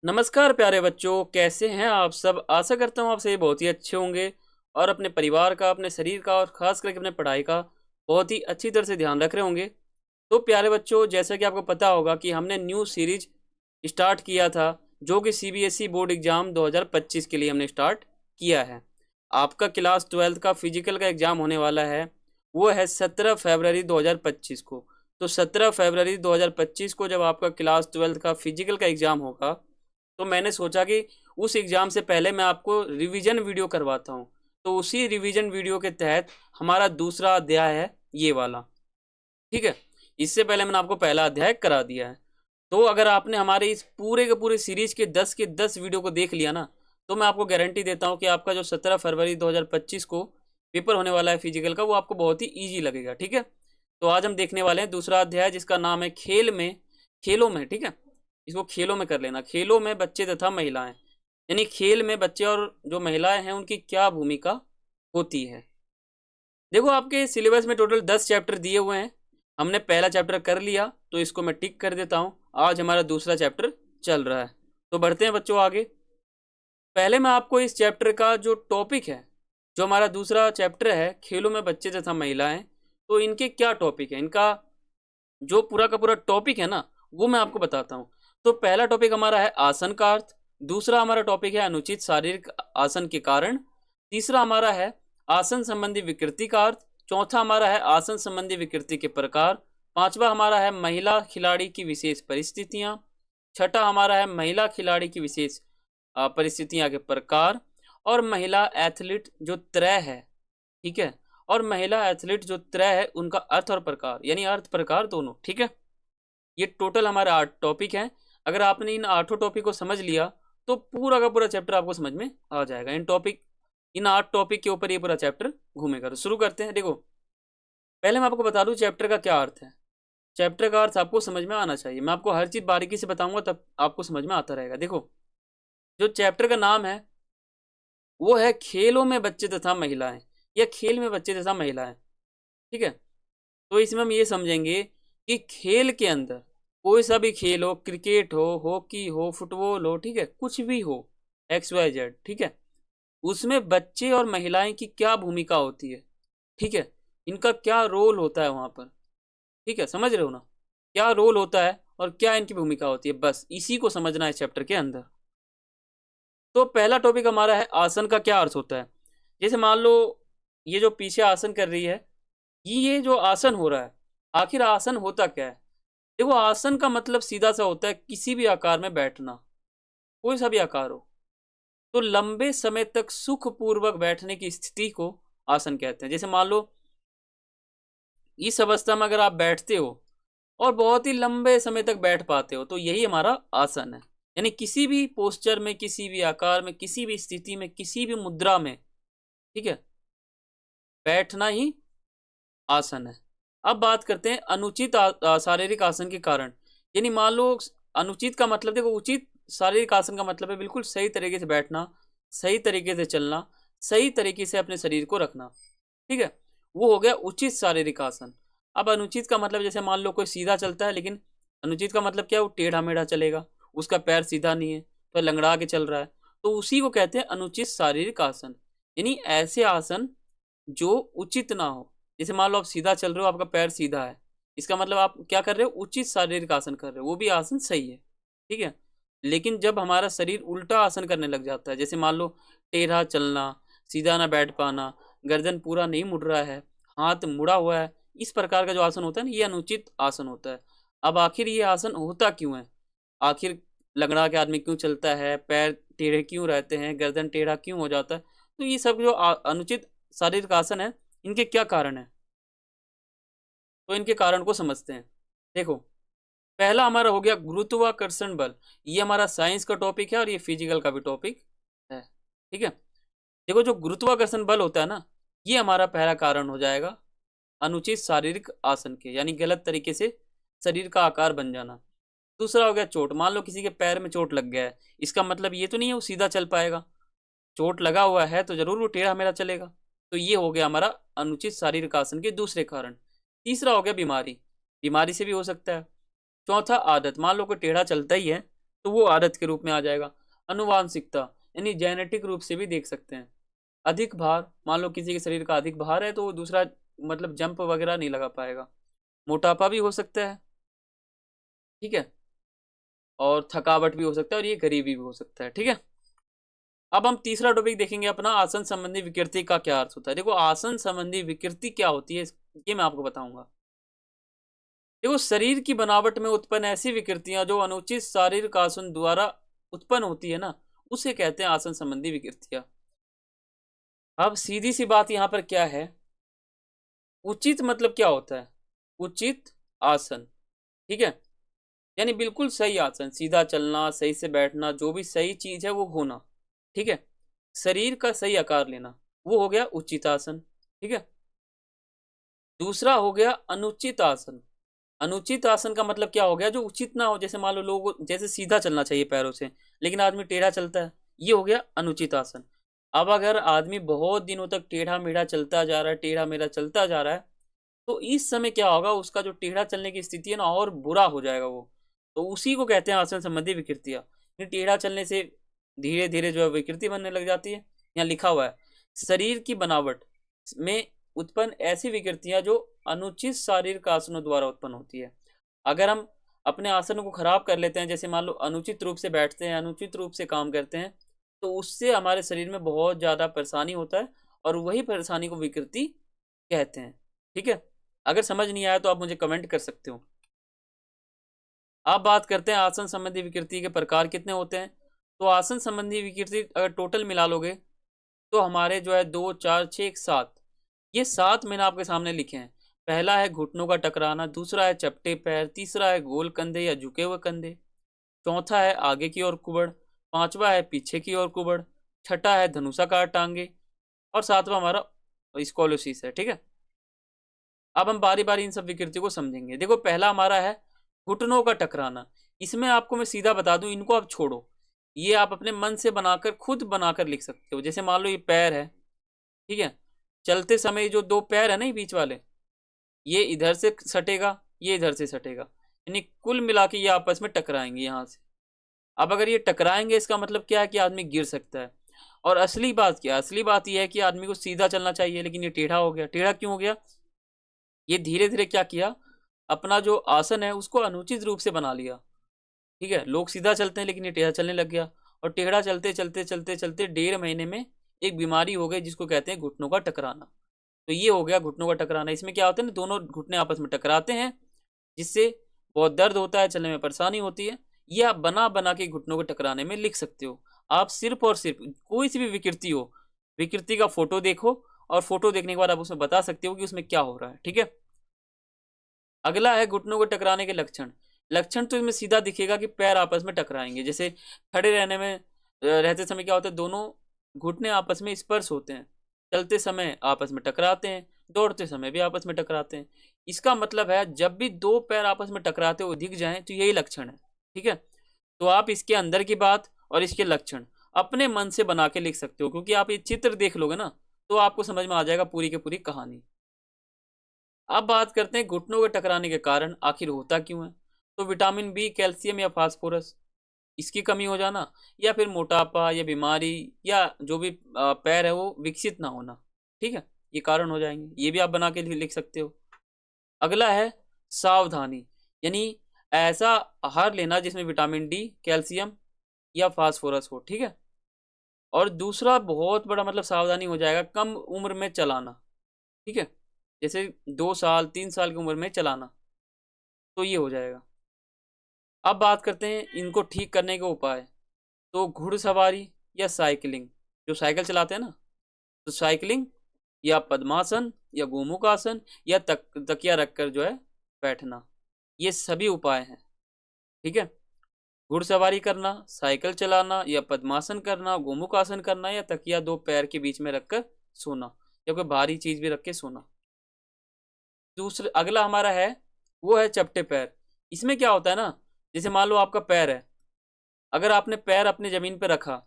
नमस्कार प्यारे बच्चों, कैसे हैं आप सब। आशा करता हूँ आप सभी बहुत ही अच्छे होंगे और अपने परिवार का, अपने शरीर का और ख़ास करके अपने पढ़ाई का बहुत ही अच्छी तरह से ध्यान रख रहे होंगे। तो प्यारे बच्चों, जैसा कि आपको पता होगा कि हमने न्यू सीरीज स्टार्ट किया था, जो कि सीबीएसई बोर्ड एग्ज़ाम 2025 के लिए हमने स्टार्ट किया है। आपका क्लास 12th का फिजिकल का एग्ज़ाम होने वाला है, वो है 17 फरवरी 2025 को। तो 17 फरवरी 2025 को जब आपका क्लास 12th का फिजिकल का एग्ज़ाम होगा, तो मैंने सोचा कि उस एग्ज़ाम से पहले मैं आपको रिवीजन वीडियो करवाता हूँ। तो उसी रिवीजन वीडियो के तहत हमारा दूसरा अध्याय है ये वाला, ठीक है। इससे पहले मैंने आपको पहला अध्याय करा दिया है। तो अगर आपने हमारे इस पूरे के पूरे सीरीज के 10 वीडियो को देख लिया ना, तो मैं आपको गारंटी देता हूँ कि आपका जो 17 फरवरी 2025 को पेपर होने वाला है फिजिकल का, वो आपको बहुत ही ईजी लगेगा, ठीक है। तो आज हम देखने वाले हैं दूसरा अध्याय, जिसका नाम है खेलों में, ठीक है। इसको खेलों में कर लेना, खेलों में बच्चे तथा महिलाएं। यानी खेल में बच्चे और जो महिलाएं हैं उनकी क्या भूमिका होती है। देखो, आपके सिलेबस में टोटल 10 चैप्टर दिए हुए हैं। हमने पहला चैप्टर कर लिया, तो इसको मैं टिक कर देता हूँ। आज हमारा दूसरा चैप्टर चल रहा है। तो बढ़ते हैं बच्चों आगे। पहले मैं आपको इस चैप्टर का जो टॉपिक है, जो हमारा दूसरा चैप्टर है खेलों में बच्चे तथा महिलाएं, तो इनके क्या टॉपिक है, इनका जो पूरा का पूरा टॉपिक है ना, वो मैं आपको बताता हूँ। तो पहला टॉपिक हमारा है आसन का अर्थ। दूसरा हमारा टॉपिक है अनुचित शारीरिक आसन के कारण। तीसरा हमारा है आसन संबंधी विकृति का अर्थ। चौथा हमारा है आसन संबंधी विकृति के प्रकार। पांचवा हमारा है महिला खिलाड़ी की विशेष परिस्थितियां। छठा हमारा है महिला खिलाड़ी की विशेष परिस्थितियां के प्रकार। और महिला एथलीट जो त्रय है, ठीक है। और महिला एथलीट जो त्रय है उनका अर्थ और प्रकार, यानी अर्थ प्रकार दोनों, ठीक है। ये टोटल हमारे 8 टॉपिक हैं। अगर आपने इन 8 टॉपिक को समझ लिया, तो पूरा का पूरा चैप्टर आपको समझ में आ जाएगा। इन 8 टॉपिक के ऊपर ये पूरा चैप्टर घूमेगा। तो शुरू करते हैं। देखो, पहले मैं आपको बता दूं चैप्टर का क्या अर्थ है। चैप्टर का अर्थ आपको समझ में आना चाहिए। मैं आपको हर चीज़ बारीकी से बताऊंगा, तब आपको समझ में आता रहेगा। देखो, जो चैप्टर का नाम है वो है खेलों में बच्चे तथा महिलाएं, या खेल में बच्चे तथा महिलाएं, ठीक है। तो इसमें हम ये समझेंगे कि खेल के अंदर कोई सा भी खेल हो, क्रिकेट हो, हॉकी हो, फुटबॉल हो, ठीक है, कुछ भी हो, XYZ, ठीक है, उसमें बच्चे और महिलाएं की क्या भूमिका होती है, ठीक है, इनका क्या रोल होता है वहां पर, ठीक है, समझ रहे हो ना, क्या रोल होता है और क्या इनकी भूमिका होती है, बस इसी को समझना है चैप्टर के अंदर। तो पहला टॉपिक हमारा है आसन का क्या अर्थ होता है। जैसे मान लो ये जो पीछे आसन कर रही है, ये जो आसन हो रहा है, आखिर आसन होता क्या है। देखो, आसन का मतलब सीधा सा होता है किसी भी आकार में बैठना, कोई सा भी आकार हो। तो लंबे समय तक सुखपूर्वक बैठने की स्थिति को आसन कहते हैं। जैसे मान लो इस अवस्था में अगर आप बैठते हो और बहुत ही लंबे समय तक बैठ पाते हो, तो यही हमारा आसन है। यानी किसी भी पोस्चर में, किसी भी आकार में, किसी भी स्थिति में, किसी भी मुद्रा में, ठीक है, बैठना ही आसन है। अब बात करते हैं अनुचित शारीरिक आसन के कारण। यानी मान लो अनुचित का मतलब, देखो, उचित शारीरिक आसन का मतलब है बिल्कुल सही तरीके से बैठना, सही तरीके से चलना, सही तरीके से अपने शरीर को रखना, ठीक है, वो हो गया उचित शारीरिक आसन। अब अनुचित का मतलब, जैसे मान लो कोई सीधा चलता है, लेकिन अनुचित का मतलब क्या है, वो टेढ़ा मेढ़ा चलेगा, उसका पैर सीधा नहीं है, तो लंगड़ा के चल रहा है, तो उसी को कहते हैं अनुचित शारीरिक आसन। यानी ऐसे आसन जो उचित ना हो। जैसे मान लो आप सीधा चल रहे हो, आपका पैर सीधा है, इसका मतलब आप क्या कर रहे हो, उचित शारीरिक आसन कर रहे हो, वो भी आसन सही है, ठीक है। लेकिन जब हमारा शरीर उल्टा आसन करने लग जाता है, जैसे मान लो टेढ़ा चलना, सीधा ना बैठ पाना, गर्दन पूरा नहीं मुड़ रहा है, हाथ मुड़ा हुआ है, इस प्रकार का जो आसन होता है ना, ये अनुचित आसन होता है। अब आखिर ये आसन होता क्यों है, आखिर लंगड़ा के आदमी क्यों चलता है, पैर टेढ़े क्यों रहते हैं, गर्दन टेढ़ा क्यों हो जाता है, तो ये सब जो अनुचित शारीरिक आसन है, इनके क्या कारण है। तो इनके कारण को समझते हैं। देखो, पहला हमारा हो गया गुरुत्वाकर्षण बल। ये हमारा साइंस का टॉपिक है और ये फिजिकल का भी टॉपिक है, ठीक है। देखो, जो गुरुत्वाकर्षण बल होता है ना, ये हमारा पहला कारण हो जाएगा अनुचित शारीरिक आसन के, यानी गलत तरीके से शरीर का आकार बन जाना। दूसरा हो गया चोट। मान लो किसी के पैर में चोट लग गया है, इसका मतलब ये तो नहीं है वो सीधा चल पाएगा, चोट लगा हुआ है तो जरूर वो टेढ़ा मेढ़ा चलेगा। तो ये हो गया हमारा अनुचित शारीरिक आसन के दूसरे कारण। तीसरा हो गया बीमारी, बीमारी से भी हो सकता है। चौथा आदत, मान लो कोई टेढ़ा चलता ही है, तो वो आदत के रूप में आ जाएगा। अनुवांशिकता यानी जेनेटिक रूप से भी देख सकते हैं। अधिक भार, मान लो किसी के शरीर का अधिक भार है तो वो दूसरा मतलब जंप वगैरह नहीं लगा पाएगा। मोटापा भी हो सकता है, ठीक है, और थकावट भी हो सकता है, और ये गरीबी भी हो सकता है, ठीक है। अब हम तीसरा टॉपिक देखेंगे अपना, आसन संबंधी विकृति का क्या अर्थ होता है। देखो आसन संबंधी विकृति क्या होती है ये मैं आपको बताऊंगा। देखो शरीर की बनावट में उत्पन्न ऐसी विकृतियां जो अनुचित शारीरिक आसन द्वारा उत्पन्न होती है ना, उसे कहते हैं आसन संबंधी विकृतियां। अब सीधी सी बात यहां पर क्या है, उचित मतलब क्या होता है, उचित आसन, ठीक है, यानी बिल्कुल सही आसन, सीधा चलना, सही से बैठना, जो भी सही चीज है वो होना, ठीक है, शरीर का सही आकार लेना, वो हो गया उचित आसन, ठीक है। दूसरा हो गया अनुचित आसन। अनुचित आसन का मतलब क्या हो गया, जो उचित ना हो, जैसे मान लो लोग जैसे सीधा चलना चाहिए पैरों से लेकिन आदमी टेढ़ा चलता है, ये हो गया अनुचित आसन। अब अगर आदमी बहुत दिनों तक टेढ़ा मेढ़ा चलता जा रहा है, टेढ़ा मेढ़ा चलता जा रहा है, तो इस समय क्या होगा, उसका जो टेढ़ा चलने की स्थिति है ना और बुरा हो जाएगा वो। तो उसी को कहते हैं आसन संबंधी विकृतियां। टेढ़ा चलने से धीरे धीरे जो है विकृति बनने लग जाती है। यहाँ लिखा हुआ है शरीर की बनावट में उत्पन्न ऐसी विकृतियां जो अनुचित शारीरिक आसनों द्वारा उत्पन्न होती है। अगर हम अपने आसन को खराब कर लेते हैं, जैसे मान लो अनुचित रूप से बैठते हैं, अनुचित रूप से काम करते हैं, तो उससे हमारे शरीर में बहुत ज़्यादा परेशानी होता है, और वही परेशानी को विकृति कहते हैं, ठीक है। अगर समझ नहीं आया तो आप मुझे कमेंट कर सकते हो। अब बात करते हैं आसन संबंधी विकृति के प्रकार कितने होते हैं। तो आसन संबंधी विकृति अगर टोटल मिला लोगे तो हमारे जो है 2, 4, 6, 7, ये 7 मैंने आपके सामने लिखे हैं। पहला है घुटनों का टकराना, दूसरा है चपटे पैर, तीसरा है गोल कंधे या झुके हुए कंधे, चौथा है आगे की ओर कुबड़, पांचवा है पीछे की ओर कुबड़, छठा है धनुषाकार टांगे, और सातवां हमारा स्कॉलोसिस है, ठीक है। अब हम बारी बारी इन सब विकृति को समझेंगे। देखो पहला हमारा है घुटनों का टकराना। इसमें आपको मैं सीधा बता दूं, इनको आप छोड़ो, ये आप अपने मन से बनाकर खुद बनाकर लिख सकते हो। जैसे मान लो ये पैर है, ठीक है, चलते समय जो 2 पैर है ना ये बीच वाले, ये इधर से सटेगा, ये इधर से सटेगा, यानी कुल मिला के ये आपस में टकराएंगे यहाँ से। अब अगर ये टकराएंगे इसका मतलब क्या है कि आदमी गिर सकता है। और असली बात क्या है, असली बात यह है कि आदमी को सीधा चलना चाहिए लेकिन ये टेढ़ा हो गया। टेढ़ा क्यों हो गया, ये धीरे धीरे क्या किया, अपना जो आसन है उसको अनुचित रूप से बना लिया, ठीक है। लोग सीधा चलते हैं लेकिन ये टेढ़ा चलने लग गया, और टेढ़ा चलते चलते चलते चलते 1.5 महीने में एक बीमारी हो गई जिसको कहते हैं घुटनों का टकराना। तो ये हो गया घुटनों का टकराना। इसमें क्या होता है ना, दोनों घुटने आपस में टकराते हैं जिससे बहुत दर्द होता है, चलने में परेशानी होती है। ये आप बना बना के घुटनों को टकराने में लिख सकते हो। आप सिर्फ और सिर्फ कोई सी भी विकृति हो, विकृति का फोटो देखो, और फोटो देखने के बाद आप उसमें बता सकते हो कि उसमें क्या हो रहा है, ठीक है। अगला है घुटनों को टकराने के लक्षण। लक्षण तो इसमें सीधा दिखेगा कि पैर आपस में टकराएंगे। जैसे खड़े रहने में रहते समय क्या होता है, दोनों घुटने आपस में स्पर्श होते हैं, चलते समय आपस में टकराते हैं, दौड़ते समय भी आपस में टकराते हैं। इसका मतलब है जब भी 2 पैर आपस में टकराते हुए दिख जाएं तो यही लक्षण है, ठीक है। तो आप इसके अंदर की बात और इसके लक्षण अपने मन से बना के लिख सकते हो, क्योंकि आप ये चित्र देख लोगे ना तो आपको समझ में आ जाएगा पूरी की पूरी कहानी। अब बात करते हैं घुटनों के टकराने के कारण आखिर होता क्यों है। तो विटामिन बी, कैल्शियम या फास्फोरस, इसकी कमी हो जाना, या फिर मोटापा या बीमारी, या जो भी पैर है वो विकसित ना होना, ठीक है, ये कारण हो जाएंगे। ये भी आप बना के लिख सकते हो। अगला है सावधानी, यानी ऐसा आहार लेना जिसमें विटामिन डी, कैल्शियम या फास्फोरस हो, ठीक है। और दूसरा बहुत बड़ा मतलब सावधानी हो जाएगा, कम उम्र में चलाना, ठीक है, जैसे 2 साल 3 साल की उम्र में चलाना, तो ये हो जाएगा। अब बात करते हैं इनको ठीक करने के उपाय। तो घुड़सवारी या साइकिलिंग, जो साइकिल चलाते हैं ना, तो साइकिलिंग या पद्मासन या गोमुखासन या तकिया रखकर जो है बैठना, ये सभी उपाय हैं, ठीक है। घुड़सवारी करना, साइकिल चलाना, या पद्मासन करना, गोमुखासन करना, या तकिया 2 पैर के बीच में रखकर सोना, या कोई भारी चीज भी रख के सोना। दूसरा अगला हमारा है वो है चपटे पैर। इसमें क्या होता है ना, जैसे मान लो आपका पैर है, अगर आपने पैर अपने जमीन पे रखा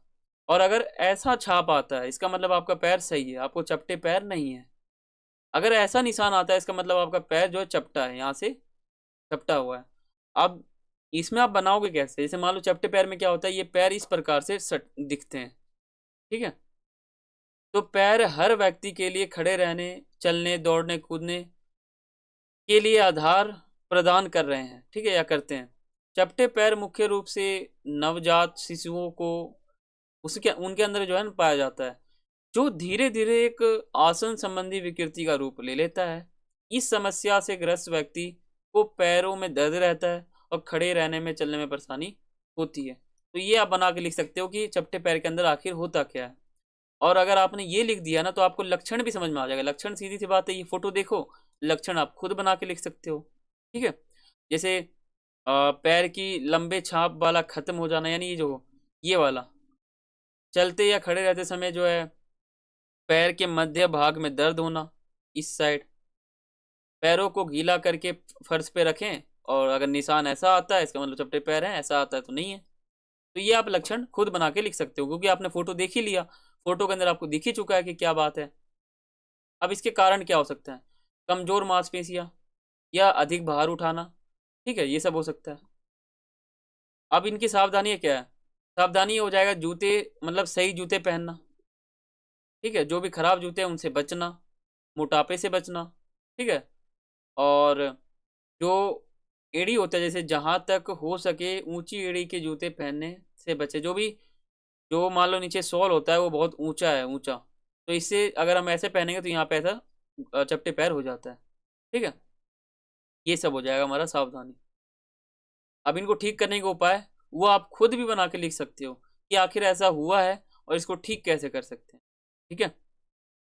और अगर ऐसा छाप आता है इसका मतलब आपका पैर सही है, आपको चपटे पैर नहीं है। अगर ऐसा निशान आता है इसका मतलब आपका पैर जो है चपटा है, यहाँ से चपटा हुआ है। अब इसमें आप बनाओगे कैसे? जैसे मान लो चपटे पैर में क्या होता है, ये पैर इस प्रकार से सट दिखते हैं, ठीक है। तो पैर हर व्यक्ति के लिए खड़े रहने, चलने, दौड़ने, कूदने के लिए आधार प्रदान कर रहे हैं, ठीक है, या करते हैं। चपटे पैर मुख्य रूप से नवजात शिशुओं को उसके उनके अंदर जो है ना पाया जाता है, जो धीरे धीरे एक आसन संबंधी विकृति का रूप ले लेता है। इस समस्या से ग्रस्त व्यक्ति को पैरों में दर्द रहता है और खड़े रहने में, चलने में परेशानी होती है। तो ये आप बना के लिख सकते हो कि चपटे पैर के अंदर आखिर होता क्या है। और अगर आपने ये लिख दिया ना तो आपको लक्षण भी समझ में आ जाएगा। लक्षण सीधी सी बात है, ये फोटो देखो, लक्षण आप खुद बना के लिख सकते हो, ठीक है। जैसे पैर की लंबे छाप वाला खत्म हो जाना, यानी ये जो ये वाला, चलते या खड़े रहते समय जो है पैर के मध्य भाग में दर्द होना, इस साइड। पैरों को गीला करके फर्श पे रखें, और अगर निशान ऐसा आता है इसका मतलब चपटे पैर हैं, ऐसा आता है तो नहीं है। तो ये आप लक्षण खुद बना के लिख सकते हो, क्योंकि आपने फोटो देख ही लिया, फोटो के अंदर आपको दिख ही चुका है कि क्या बात है। अब इसके कारण क्या हो सकता है? कमजोर मांसपेशियां या अधिक भार उठाना, ठीक है, ये सब हो सकता है। अब इनकी सावधानी क्या है? सावधानी हो जाएगा जूते, मतलब सही जूते पहनना, ठीक है। जो भी खराब जूते हैं उनसे बचना, मोटापे से बचना, ठीक है। और जो एड़ी होता है, जैसे जहाँ तक हो सके ऊंची एड़ी के जूते पहनने से बचे। जो भी, जो मान लो नीचे सोल होता है वो बहुत ऊंचा है, ऊंचा, तो इससे अगर हम ऐसे पहनेंगे तो यहाँ पे ऐसा चपटे पैर हो जाता है, ठीक है। ये सब हो जाएगा हमारा सावधानी। अब इनको ठीक करने का उपाय वो आप खुद भी बना के लिख सकते हो कि आखिर ऐसा हुआ है और इसको ठीक कैसे कर सकते हैं, ठीक है।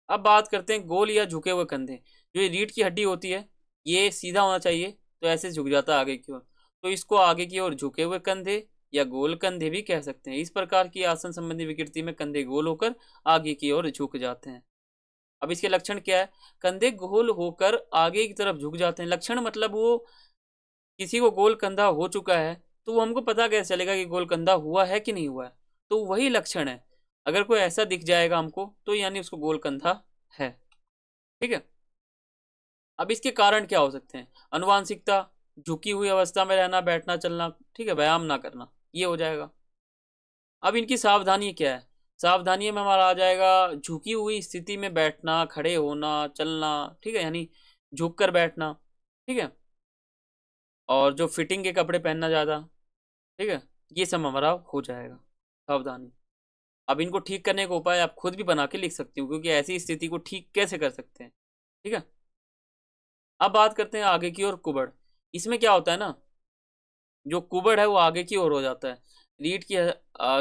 अब बात करते हैं गोल या झुके हुए कंधे। जो ये रीढ़ की हड्डी होती है, ये सीधा होना चाहिए, तो ऐसे झुक जाता है आगे की ओर, तो इसको आगे की ओर झुके हुए कंधे या गोल कंधे भी कह सकते हैं। इस प्रकार की आसन संबंधी विकृति में कंधे गोल होकर आगे की ओर झुक जाते हैं। अब इसके लक्षण क्या है? कंधे गोल होकर आगे की तरफ झुक जाते हैं। लक्षण मतलब वो किसी को गोल कंधा हो चुका है तो वो हमको पता कैसे चलेगा कि गोल कंधा हुआ है कि नहीं हुआ है? तो वही लक्षण है। अगर कोई ऐसा दिख जाएगा हमको तो यानी उसको गोल कंधा है, ठीक है। अब इसके कारण क्या हो सकते हैं? अनुवांशिकता, झुकी हुई अवस्था में रहना, बैठना, चलना, ठीक है, व्यायाम ना करना, ये हो जाएगा। अब इनकी सावधानी क्या है? सावधानी में हमारा आ जाएगा झुकी हुई स्थिति में बैठना, खड़े होना, चलना, ठीक है, यानी झुक कर बैठना, ठीक है। और जो फिटिंग के कपड़े पहनना ज़्यादा, ठीक है, ये सब हमारा हो जाएगा सावधानी। अब इनको ठीक करने का उपाय आप खुद भी बना के लिख सकती हूँ, क्योंकि ऐसी स्थिति को ठीक कैसे कर सकते हैं, ठीक है। अब बात करते हैं आगे की ओर कुबड़। इसमें क्या होता है ना, जो कुबड़ है वो आगे की ओर हो जाता है। रीढ़ की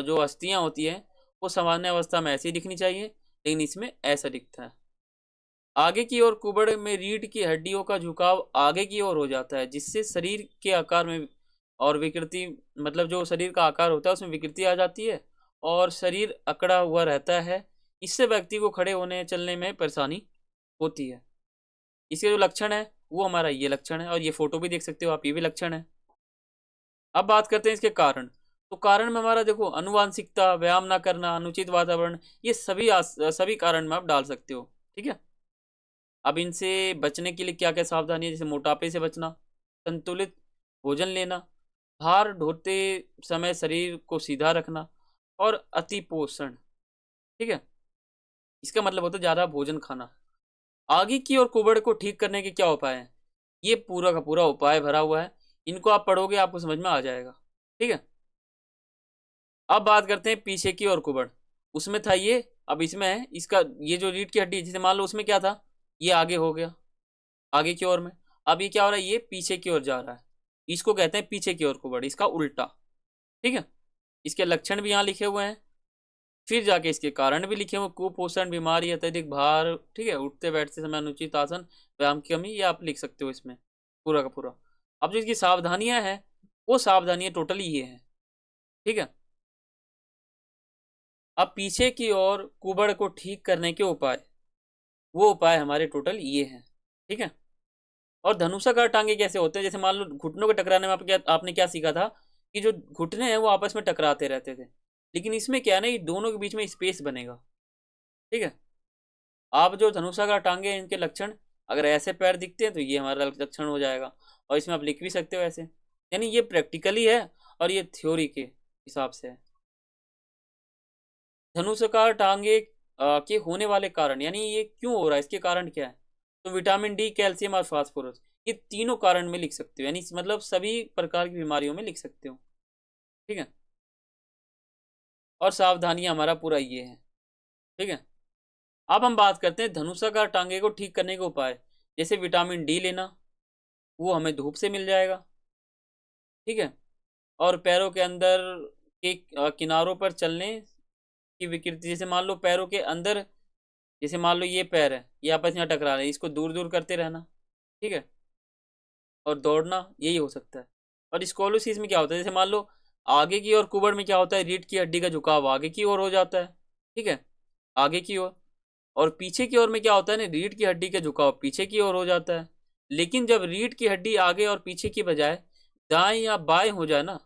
जो अस्थियां होती हैं वो सामान्य अवस्था में ऐसी दिखनी चाहिए, लेकिन इसमें ऐसा दिखता है। आगे की ओर कुबड़ में रीढ़ की हड्डियों का झुकाव आगे की ओर हो जाता है, जिससे शरीर के आकार में और विकृति, मतलब जो शरीर का आकार होता है उसमें विकृति आ जाती है और शरीर अकड़ा हुआ रहता है। इससे व्यक्ति को खड़े होने चलने में परेशानी होती है। इसके जो लक्षण है वो हमारा ये लक्षण है, और ये फोटो भी देख सकते हो आप, ये भी लक्षण है। अब बात करते हैं इसके कारण। तो कारण में हमारा देखो, अनुवांशिकता, व्यायाम ना करना, अनुचित वातावरण, ये सभी कारण में आप डाल सकते हो, ठीक है। अब इनसे बचने के लिए क्या क्या सावधानी है? जैसे मोटापे से बचना, संतुलित भोजन लेना, भार ढोते समय शरीर को सीधा रखना, और अति पोषण, ठीक है। इसका मतलब होता है ज़्यादा भोजन खाना। आगे की और कुबड़ को ठीक करने के क्या उपाय हैं? ये पूरा का पूरा उपाय भरा हुआ है, इनको आप पढ़ोगे आपको समझ में आ जाएगा, ठीक है। अब बात करते हैं पीछे की और कुबड़। उसमें था ये, अब इसमें है इसका, ये जो रीढ़ की हड्डी जैसे मान लो उसमें क्या था, ये आगे हो गया, आगे की ओर में। अब ये क्या हो रहा है, ये पीछे की ओर जा रहा है, इसको कहते हैं पीछे की ओर कुबड़, इसका उल्टा, ठीक है। इसके लक्षण भी यहाँ लिखे हुए हैं, फिर जाके इसके कारण भी लिखे हुए, कुपोषण, बीमारी, अत्यधिक भार, ठीक है, उठते बैठते समय अनुचित आसन, व्यायाम की कमी, ये आप लिख सकते हो इसमें पूरा का पूरा। अब जो इसकी सावधानियां हैं वो सावधानियां टोटली ये हैं, ठीक है। अब पीछे की ओर कुबड़ को ठीक करने के उपाय, वो उपाय हमारे टोटल ये हैं, ठीक है। और धनुषाकार टांगे कैसे होते हैं? जैसे मान लो घुटनों के टकराने में आपने क्या सीखा था कि जो घुटने हैं वो आपस में टकराते रहते थे, लेकिन इसमें क्या है ना, ये दोनों के बीच में स्पेस बनेगा, ठीक है। आप जो धनुषाकार टांगे हैं इनके लक्षण, अगर ऐसे पैर दिखते हैं तो ये हमारा लक्षण हो जाएगा, और इसमें आप लिख भी सकते हो ऐसे, यानी ये प्रैक्टिकली है और ये थ्योरी के हिसाब से है। धनुषाकार टांगे के होने वाले कारण, यानी ये क्यों हो रहा है, इसके कारण क्या है। तो विटामिन डी, कैल्शियम और फास्फोरस, ये तीनों कारण में लिख सकते हो, यानी मतलब सभी प्रकार की बीमारियों में लिख सकते हो। ठीक है, और सावधानियां हमारा पूरा ये है। ठीक है, अब हम बात करते हैं धनुषाकार टांगे को ठीक करने के उपाय। जैसे विटामिन डी लेना, वो हमें धूप से मिल जाएगा। ठीक है, और पैरों के अंदर के किनारों पर चलने की विकृति, जैसे मान लो पैरों के अंदर, जैसे मान लो ये पैर है, ये आपस में टकरा रहे हैं, इसको दूर दूर करते रहना। ठीक है, और दौड़ना, यही हो सकता है। और स्कोलोसिस में क्या होता है, जैसे मान लो आगे की ओर कुबड़ में क्या होता है, रीढ़ की हड्डी का झुकाव आगे की ओर हो जाता है। ठीक है, आगे की ओर। और पीछे की ओर में क्या होता है ना, रीढ़ की हड्डी का झुकाव पीछे की ओर हो जाता है। लेकिन जब रीढ़ की हड्डी आगे और पीछे की बजाय दाएं या बाएं हो जाए ना,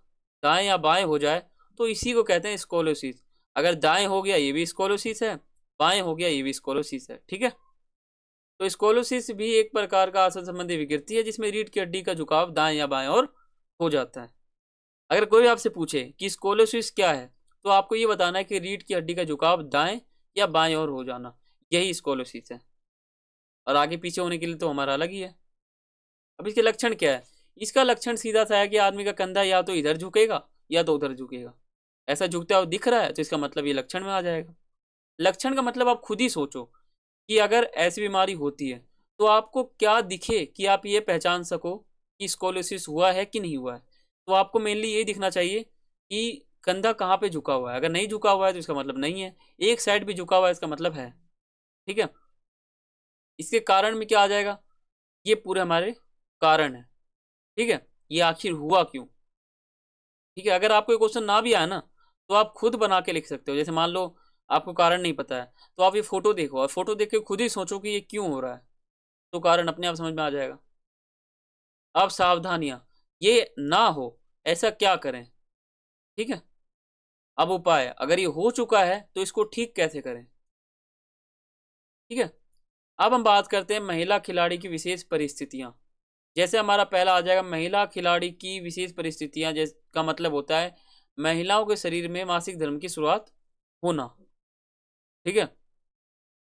दाएं या बाएं हो जाए, तो इसी को कहते हैं स्कोलोसिस। अगर दाएं हो गया ये भी स्कोलोसिस है, बाएं हो गया ये भी स्कोलोसिस है। ठीक है, तो स्कोलोसिस भी एक प्रकार का आसन संबंधी विकृति है जिसमें रीढ़ की हड्डी का झुकाव दाएं या बाएं और हो जाता है। अगर कोई आपसे पूछे कि स्कोलोसिस क्या है, तो आपको ये बताना है कि रीढ़ की हड्डी का झुकाव दाएं या बाएं और हो जाना, यही स्कोलोसिस है। और आगे पीछे होने के लिए तो हमारा अलग ही है। अब इसके लक्षण क्या है, इसका लक्षण सीधा सा है कि आदमी का कंधा या तो इधर झुकेगा या तो उधर झुकेगा। ऐसा झुकता हुआ दिख रहा है तो इसका मतलब ये लक्षण में आ जाएगा। लक्षण का मतलब आप खुद ही सोचो कि अगर ऐसी बीमारी होती है तो आपको क्या दिखे कि आप ये पहचान सको कि स्कोलोसिस हुआ है कि नहीं हुआ है। तो आपको मेनली ये दिखना चाहिए कि कंधा कहाँ पे झुका हुआ है। अगर नहीं झुका हुआ है तो इसका मतलब नहीं है, एक साइड भी झुका हुआ है इसका मतलब है। ठीक है, इसके कारण में क्या आ जाएगा, ये पूरे हमारे कारण है। ठीक है, ये आखिर हुआ क्यों। ठीक है, अगर आपको क्वेश्चन ना भी आए ना, तो आप खुद बना के लिख सकते हो। जैसे मान लो आपको कारण नहीं पता है, तो आप ये फोटो देखो और फोटो देख के खुद ही सोचो कि ये क्यों हो रहा है, तो कारण अपने आप समझ में आ जाएगा। अब सावधानियां, ये ना हो ऐसा क्या करें। ठीक है, अब उपाय, अगर ये हो चुका है तो इसको ठीक कैसे करें। ठीक है, अब हम बात करते हैं महिला खिलाड़ी की विशेष परिस्थितियां। जैसे हमारा पहला आ जाएगा महिला खिलाड़ी की विशेष परिस्थितियां, जिसका मतलब होता है महिलाओं के शरीर में मासिक धर्म की शुरुआत होना। ठीक है,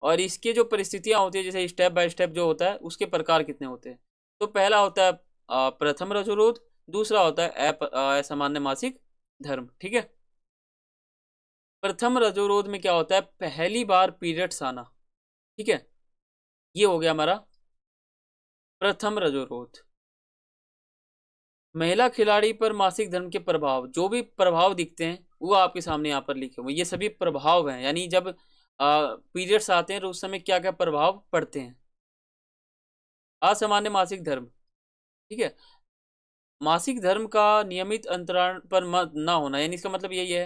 और इसके जो परिस्थितियां होती है, जैसे स्टेप बाय स्टेप जो होता है उसके प्रकार कितने होते हैं। तो पहला होता है प्रथम रजोरोध, दूसरा होता है असामान्य मासिक धर्म। ठीक है, प्रथम रजोरोध में क्या होता है, पहली बार पीरियड्स आना। ठीक है, ये हो गया हमारा प्रथम रजोरोध। महिला खिलाड़ी पर मासिक धर्म के प्रभाव, जो भी प्रभाव दिखते हैं वो आपके सामने यहाँ पर लिखे हुए, ये सभी प्रभाव हैं, यानी जब पीरियड्स आते हैं तो उस समय क्या क्या प्रभाव पड़ते हैं। असामान्य मासिक धर्म, ठीक है, मासिक धर्म का नियमित अंतराल पर ना होना, यानी इसका मतलब यही है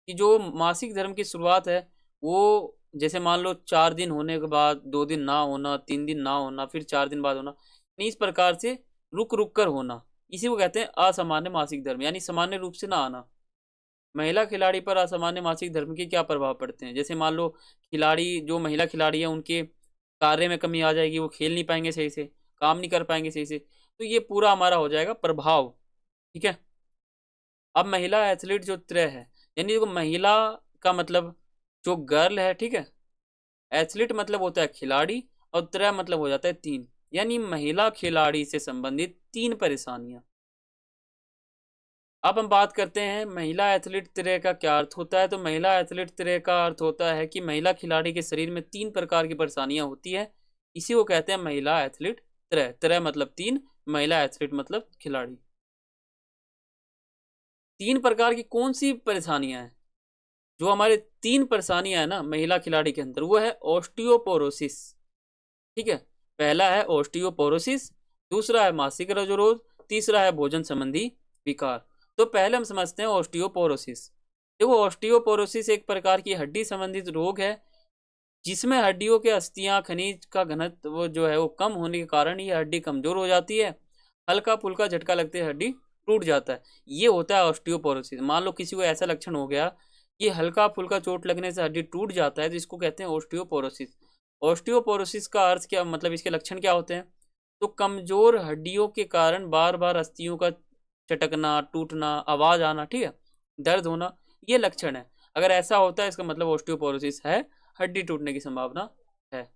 कि जो मासिक धर्म की शुरुआत है वो, जैसे मान लो 4 दिन होने के बाद 2 दिन ना होना, 3 दिन ना होना, फिर 4 दिन बाद होना, यानी इस प्रकार से रुक रुक कर होना, इसी को कहते हैं असामान्य मासिक धर्म, यानी सामान्य रूप से ना आना। महिला खिलाड़ी पर असामान्य मासिक धर्म के क्या प्रभाव पड़ते हैं, जैसे मान लो खिलाड़ी, जो महिला खिलाड़ी है उनके कार्य में कमी आ जाएगी, वो खेल नहीं पाएंगे सही से, काम नहीं कर पाएंगे सही से, तो ये पूरा हमारा हो जाएगा प्रभाव। ठीक है, अब महिला एथलीट जो त्रय है, यानी जो महिला का मतलब जो गर्ल है, ठीक है, एथलीट मतलब होता है खिलाड़ी, और त्रय मतलब हो जाता है 3, यानी महिला खिलाड़ी से संबंधित 3 परेशानियां। अब हम बात करते हैं महिला एथलीट त्रय का क्या अर्थ होता है। तो महिला एथलीट त्रय का अर्थ होता है कि महिला खिलाड़ी के शरीर में 3 प्रकार की परेशानियां होती है, इसी को कहते हैं महिला एथलीट त्रय। त्रय मतलब 3, महिला एथलीट मतलब खिलाड़ी। 3 प्रकार की कौन सी परेशानियां हैं, जो हमारे 3 परेशानियां है ना महिला खिलाड़ी के अंदर, वो है ऑस्टियोपोरोसिस। ठीक है, पहला है ऑस्टियोपोरोसिस, दूसरा है मासिक रजोरोध, तीसरा है भोजन संबंधी विकार। तो पहले हम समझते हैं ऑस्टियोपोरोसिस। देखो, ऑस्टियोपोरोसिस एक प्रकार की हड्डी संबंधित रोग है जिसमें हड्डियों के अस्थियां खनिज का घनत्व जो है वो कम होने के कारण ये हड्डी कमजोर हो जाती है, हल्का फुल्का झटका लगते हड्डी टूट जाता है, ये होता है ऑस्टियोपोरोसिस। मान लो किसी को ऐसा लक्षण हो गया कि हल्का फुल्का चोट लगने से हड्डी टूट जाता है, तो इसको कहते हैं ऑस्टियोपोरोसिस। ऑस्टियोपोरोसिस का अर्थ क्या, मतलब इसके लक्षण क्या होते हैं। तो कमजोर हड्डियों के कारण बार बार अस्थियों का चटकना, टूटना, आवाज आना, ठीक है, दर्द होना, ये लक्षण है। अगर ऐसा होता है इसका मतलब ऑस्टियोपोरोसिस है, हड्डी टूटने की संभावना है।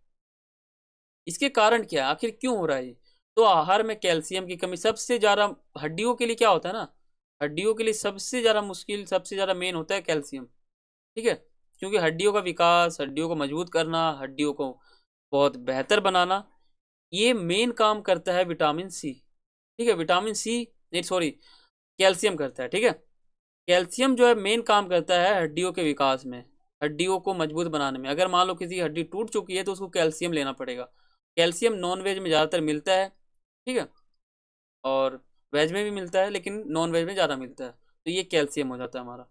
इसके कारण क्या है, आखिर क्यों हो रहा है ये? तो आहार में कैल्शियम की कमी सबसे ज्यादा, हड्डियों के लिए क्या होता है ना, हड्डियों के लिए सबसे ज्यादा मुश्किल, सबसे ज्यादा मेन होता है कैल्शियम, ठीक है, क्योंकि हड्डियों का विकास, हड्डियों को मजबूत करना, हड्डियों को बहुत बेहतर बनाना, ये मेन काम करता है विटामिन सी, ठीक है, विटामिन सी, नहीं सॉरी, कैल्शियम करता है, ठीक है। कैल्शियम जो है मेन काम करता है हड्डियों के विकास में, हड्डियों को मजबूत बनाने में। अगर मान लो किसी हड्डी टूट चुकी है तो उसको कैल्शियम लेना पड़ेगा। कैल्शियम नॉन वेज में ज़्यादातर मिलता है, ठीक है, और वेज में भी मिलता है लेकिन नॉन वेज में ज़्यादा मिलता है, तो ये कैल्शियम हो जाता है हमारा,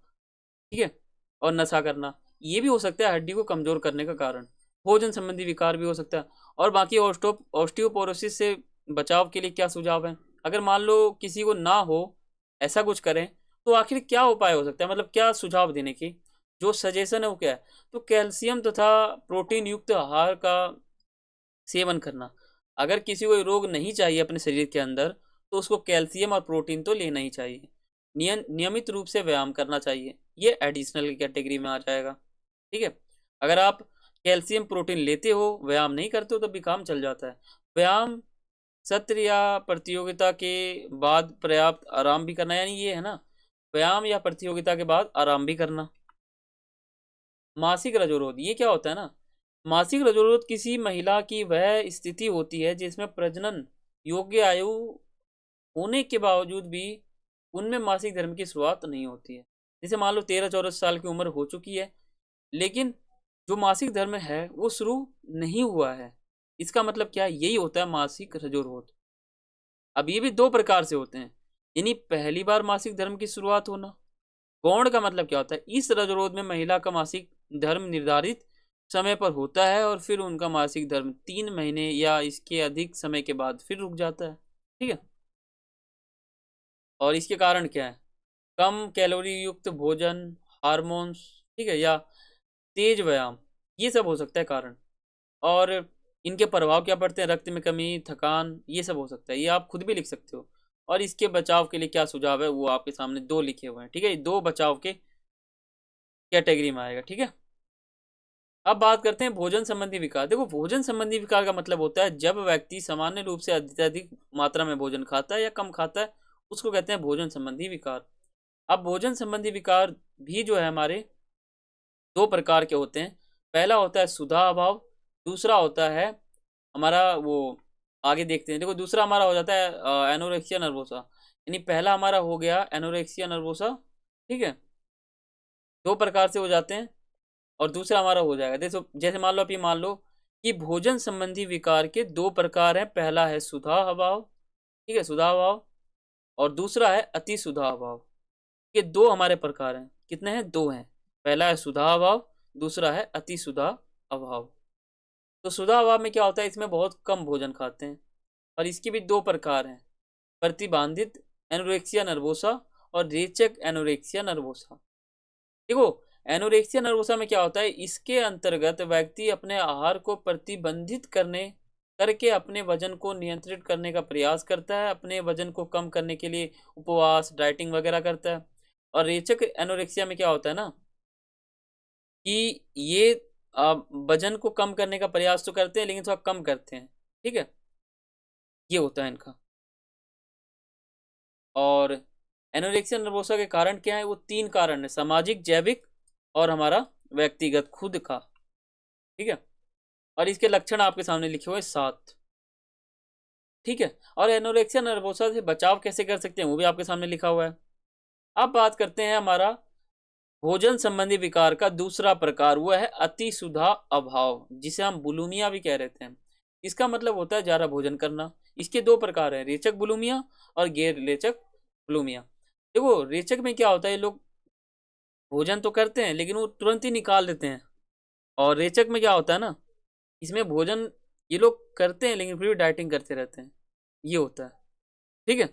ठीक है। और नशा करना, ये भी हो सकता है हड्डी को कमज़ोर करने का कारण। भोजन संबंधी विकार भी हो सकता है। और बाकी ऑस्टियोपोरोसिस से बचाव के लिए क्या सुझाव है? अगर मान लो किसी को ना हो, ऐसा कुछ करें, तो आखिर क्या उपाय हो सकता है, मतलब क्या सुझाव देने की जो सजेशन है वो क्या है? तो कैल्शियम तथा प्रोटीन युक्त आहार का सेवन करना। अगर किसी को रोग नहीं चाहिए अपने शरीर के अंदर, तो उसको कैल्शियम और प्रोटीन तो लेना ही चाहिए। नियमित रूप से व्यायाम करना चाहिए, ये एडिशनल की कैटेगरी में आ जाएगा, ठीक है। अगर आप कैल्शियम प्रोटीन लेते हो, व्यायाम नहीं करते हो, तो भी काम चल जाता है। व्यायाम सत्र या प्रतियोगिता के बाद पर्याप्त आराम भी करना, यानी ये है ना, व्यायाम या प्रतियोगिता के बाद आराम भी करना। मासिक रजोरोध, ये क्या होता है ना, मासिक रजोरोध किसी महिला की वह स्थिति होती है जिसमें प्रजनन योग्य आयु होने के बावजूद भी उनमें मासिक धर्म की शुरुआत नहीं होती है। जैसे मान लो 13-14 साल की उम्र हो चुकी है, लेकिन जो मासिक धर्म है वो शुरू नहीं हुआ है। इसका मतलब क्या है? यही होता है मासिक रजोरोध। अब ये भी दो प्रकार से होते हैं, यानी पहली बार मासिक धर्म की शुरुआत होना। गौण का मतलब क्या होता है? इस रजोरोध में महिला का मासिक धर्म निर्धारित समय पर होता है और फिर उनका मासिक धर्म 3 महीने या इसके अधिक समय के बाद फिर रुक जाता है, ठीक है। और इसके कारण क्या है? कम कैलोरी युक्त भोजन, हार्मोन्स, ठीक है, या तेज व्यायाम, ये सब हो सकता है कारण। और इनके प्रभाव क्या पड़ते हैं? रक्त में कमी, थकान, ये सब हो सकता है। ये आप खुद भी लिख सकते हो। और इसके बचाव के लिए क्या सुझाव है वो आपके सामने दो लिखे हुए हैं, ठीक है, ये दो बचाव के कैटेगरी में आएगा, ठीक है। अब बात करते हैं भोजन संबंधी विकार। देखो, भोजन संबंधी विकार का मतलब होता है जब व्यक्ति सामान्य रूप से अत्यधिक मात्रा में भोजन खाता है या कम खाता है, उसको कहते हैं भोजन संबंधी विकार। अब भोजन संबंधी विकार भी जो है हमारे दो प्रकार के होते हैं। पहला होता है सुधा अभाव, दूसरा होता है हमारा वो, आगे देखते हैं। देखो, दूसरा हमारा हो जाता है एनोरेक्सिया नर्वोसा, यानी पहला हमारा हो गया एनोरेक्सिया नर्वोसा, ठीक है, दो प्रकार से हो जाते हैं। और दूसरा हमारा हो जाएगा, देखो जैसे मान लो, आप ये मान लो कि भोजन संबंधी विकार के दो प्रकार हैं। पहला है सुधा अभाव, ठीक है, सुधा अभाव, और दूसरा है अति सुधा अभाव। ये दो हमारे प्रकार हैं। कितने हैं? दो हैं। पहला है सुधा अभाव, दूसरा है अति सुधा अभाव। तो सुधा अभाव में क्या होता है? इसमें बहुत कम भोजन खाते हैं। और इसके भी दो प्रकार हैं, प्रतिबंधित एनोरेक्सिया नर्वोसा और रेचक एनोरेक्सिया नर्वोसा। देखो, एनोरेक्सिया नर्वोसा में क्या होता है? इसके अंतर्गत व्यक्ति अपने आहार को प्रतिबंधित करने करके अपने वजन को नियंत्रित करने का प्रयास करता है, अपने वजन को कम करने के लिए उपवास, डाइटिंग वगैरह करता है। और रेचक एनोरेक्सिया में क्या होता है ना, कि ये वजन को कम करने का प्रयास तो करते हैं लेकिन थोड़ा कम करते हैं, ठीक है, ये होता है इनका। और एनोरेक्सिया नर्वोसा के कारण क्या है? वो तीन कारण है, सामाजिक, जैविक और हमारा व्यक्तिगत खुद का, ठीक है। और इसके लक्षण आपके सामने लिखे हुए 7, ठीक है। और एनोरेक्सिया नर्वोसा से बचाव कैसे कर सकते हैं वो भी आपके सामने लिखा हुआ है। अब बात करते हैं हमारा भोजन संबंधी विकार का दूसरा प्रकार, वो है अति सुधा अभाव, जिसे हम बुलिमिया भी कह रहे हैं। इसका मतलब होता है ज्यादा भोजन करना। इसके दो प्रकार हैं, रेचक बुलिमिया और गैर रेचक बुलिमिया। देखो, रेचक में क्या होता है, ये लोग भोजन तो करते हैं लेकिन वो तुरंत ही निकाल देते हैं। और रेचक में क्या होता है ना, इसमें भोजन ये लोग करते हैं लेकिन फिर भी डाइटिंग करते रहते हैं, ये होता है, ठीक है।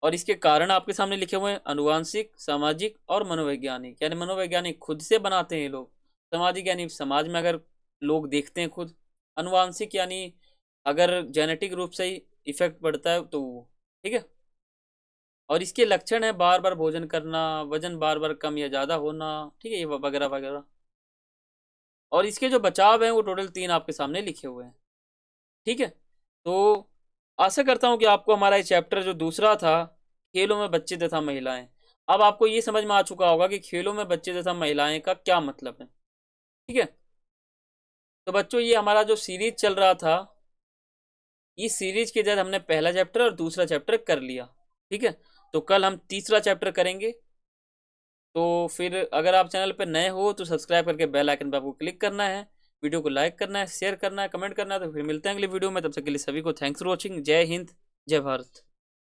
और इसके कारण आपके सामने लिखे हुए हैं, अनुवांशिक, सामाजिक और मनोवैज्ञानिक। यानी मनोवैज्ञानिक खुद से बनाते हैं ये लोग, सामाजिक यानी समाज में अगर लोग देखते हैं खुद, अनुवांशिक यानी अगर जेनेटिक रूप से ही इफेक्ट पड़ता है तो वो, ठीक है। और इसके लक्षण है बार बार भोजन करना, वजन बार बार कम या ज़्यादा होना, ठीक है, ये वगैरह वगैरह। और इसके जो बचाव हैं वो टोटल 3 आपके सामने लिखे हुए हैं, ठीक है। तो आशा करता हूँ कि आपको हमारा ये चैप्टर जो दूसरा था, खेलों में बच्चे तथा महिलाएं, अब आपको ये समझ में आ चुका होगा कि खेलों में बच्चे तथा महिलाएं का क्या मतलब है, ठीक है। तो बच्चों ये हमारा जो सीरीज चल रहा था, इस सीरीज के तहत हमने पहला चैप्टर और दूसरा चैप्टर कर लिया, ठीक है। तो कल हम तीसरा चैप्टर करेंगे। तो फिर अगर आप चैनल पर नए हो तो सब्सक्राइब करके बेल आइकन पर आपको क्लिक करना है, वीडियो को लाइक करना है, शेयर करना है, कमेंट करना है। तो फिर मिलते हैं अगले वीडियो में, तब तक के लिए सभी को थैंक्स फॉर वॉचिंग। जय हिंद, जय भारत।